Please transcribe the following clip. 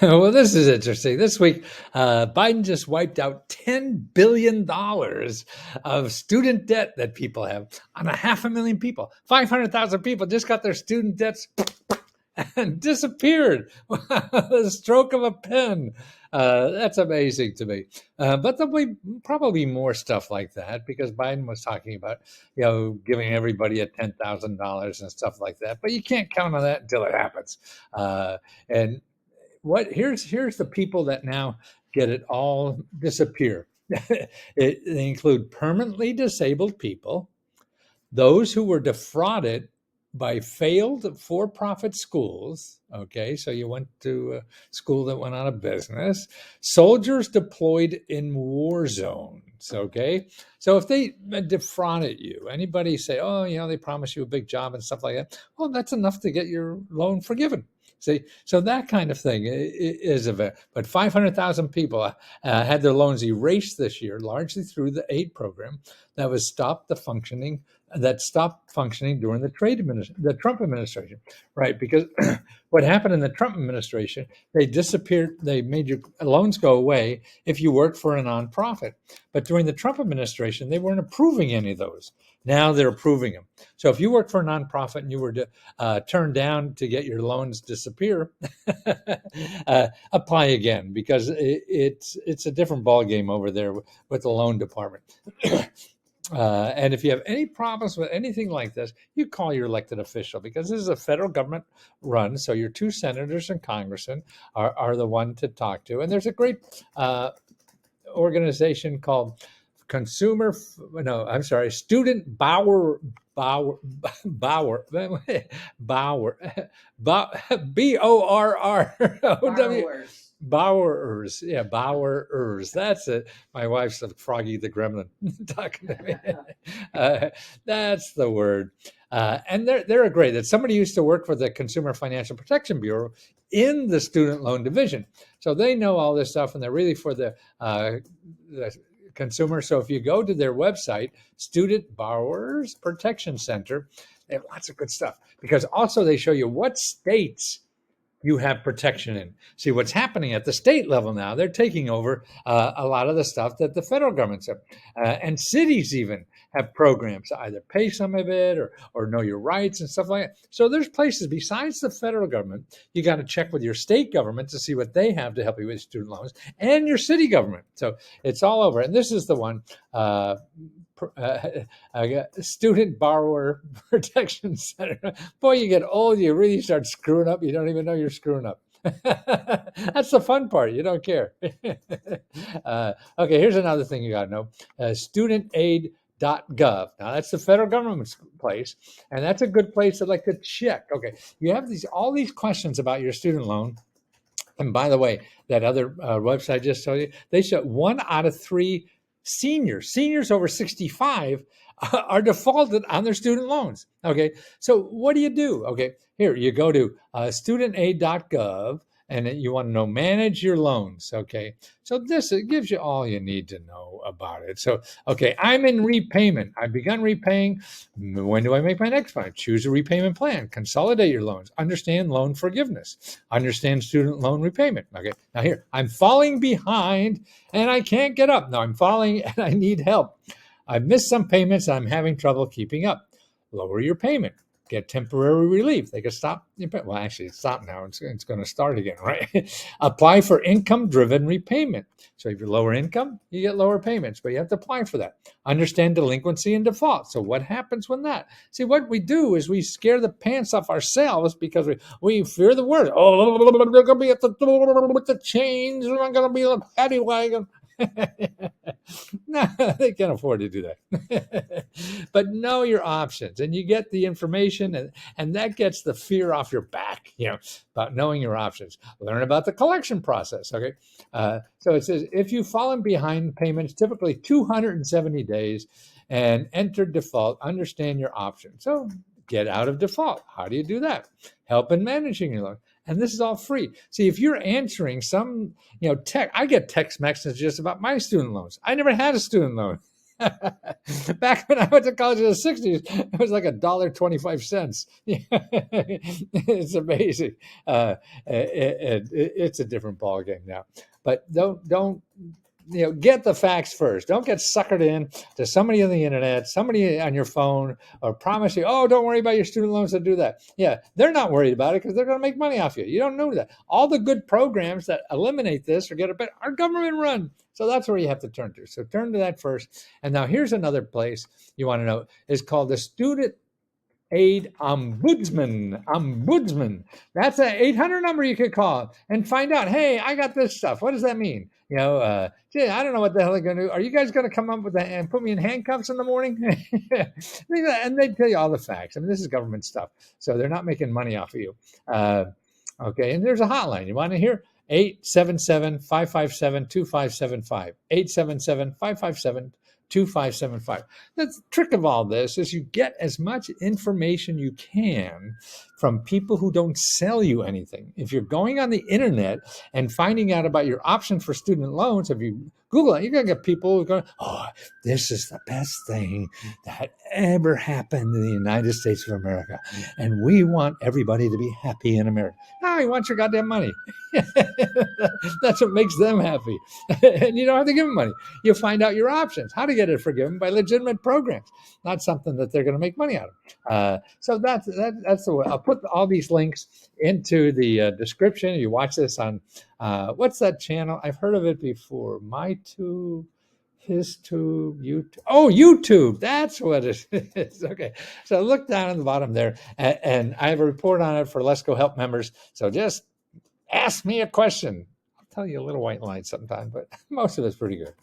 Well, this is interesting. This week, Biden just wiped out $10 billion of student debt that people have on 500,000 people. 500,000 people just got their student debts and disappeared. The stroke of a pen. That's amazing to me. But there'll be probably more stuff like that because Biden was talking about, giving everybody a $10,000 and stuff like that. But you can't count on that until it happens. And here's the people that now get it all disappear. They include permanently disabled people, those who were defrauded by failed for-profit schools. Okay, so you went to a school that went out of business. Soldiers deployed in war zones. Okay, so if they defrauded you, anybody say, oh, they promised you a big job and stuff like that. Well, that's enough to get your loan forgiven. See, so that kind of thing is a bit. But 500,000 people had their loans erased this year, largely through the aid program that stopped functioning during the Trump administration, right? Because what happened in the Trump administration, they disappeared. They made your loans go away if you worked for a nonprofit. But during the Trump administration, they weren't approving any of those. Now they're approving them. So if you work for a nonprofit and you were turned down to get your loans disappear, apply again because it's a different ballgame over there with the loan department. And if you have any problems with anything like this, you call your elected official because this is a federal government run. So your 2 senators and congressmen are the one to talk to. And there's a great organization called Student Borrower Borrower Borrowers. Yeah, borrowers. That's it. My wife's a Froggy the Gremlin talking to me. That's the word. And they're great. That somebody used to work for the Consumer Financial Protection Bureau in the student loan division, so they know all this stuff, and they're really for the consumer. So if you go to their website, Student Borrowers Protection Center, they have lots of good stuff because also they show you what states you have protection in. See what's happening at the state level now. They're taking over a lot of the stuff that the federal government's have. And cities even have programs to either pay some of it or know your rights and stuff like that. So there's places besides the federal government, you got to check with your state government to see what they have to help you with student loans and your city government. So it's all over. And this is the one, Student Borrower Protection Center. Boy, you get old, you really start screwing up. You don't even know you're screwing up. That's the fun part. You don't care. Okay, here's another thing you got to know. StudentAid.gov. Now that's the federal government's place, and that's a good place to like to check. Okay, you have all these questions about your student loan. And by the way, that other website I just told you, they show 1 out of 3 seniors over 65 are defaulted on their student loans. Okay, so what do? Okay, here you go to studentaid.gov and you want to know manage your loans. Okay, so it gives you all you need to know about it. So, okay, I'm in repayment. I've begun repaying. When do I make my next payment? Choose a repayment plan. Consolidate your loans. Understand loan forgiveness. Understand student loan repayment. Okay, now here, I'm falling behind and I can't get up. Now I'm falling and I need help. I've missed some payments. I'm having trouble keeping up. Lower your payment. Get temporary relief. They can stop. Well, actually, it's stopped now. It's going to start again, right? Apply for income-driven repayment. So if you're lower income, you get lower payments, but you have to apply for that. Understand delinquency and default. So what happens when that? See, what we do is we scare the pants off ourselves because we fear the word. Oh, they're going to be at the door with the chains. They're not going to be a paddy wagon. No, they can't afford to do that. But know your options, and you get the information, and that gets the fear off your back, about knowing your options. Learn about the collection process, okay? So it says, if you've fallen behind payments, typically 270 days, and enter default, understand your options. So get out of default. How do you do that? Help in managing your loan. And this is all free. See, if you're answering some, I get text messages about my student loans. I never had a student loan. Back when I went to college in the 60s, it was like $1.25. It's amazing. It's a different ballgame now. But don't get the facts first. Don't get suckered in to somebody on the internet, somebody on your phone, or promise you, oh, don't worry about your student loans, to do that. Yeah, they're not worried about it because they're going to make money off you. You don't know that. All the good programs that eliminate this or get a better are government run. So that's where you have to turn to. So turn to that first. And now here's another place you want to know. It's called the Student Aid Ombudsman. Ombudsman. That's an 800 number you could call and find out, hey, I got this stuff. What does that mean? Gee, I don't know what the hell they're going to do. Are you guys going to come up with that and put me in handcuffs in the morning? And they tell you all the facts. I mean, this is government stuff. So they're not making money off of you. Okay. And there's a hotline. You want to hear? 877-557-2575. 877-557-2575. The trick of all this is you get as much information you can from people who don't sell you anything. If you're going on the internet and finding out about your option for student loans, if you Google it, you're going to get people who are going, oh, this is the best thing that ever happened in the United States of America. And we want everybody to be happy in America. No, he wants your goddamn money. That's what makes them happy. And you don't have to give them money. You find out your options, how to get it forgiven by legitimate programs, not something that they're going to make money out of. So that's the way. I'll put all these links into the description. You watch this on, what's that channel? I've heard of it before. MyTube, HisTube, YouTube. Oh, YouTube. That's what it is. Okay. So look down at the bottom there. And I have a report on it for Lesko Help members. So just ask me a question. I'll tell you a little white lie sometime, but most of it's pretty good.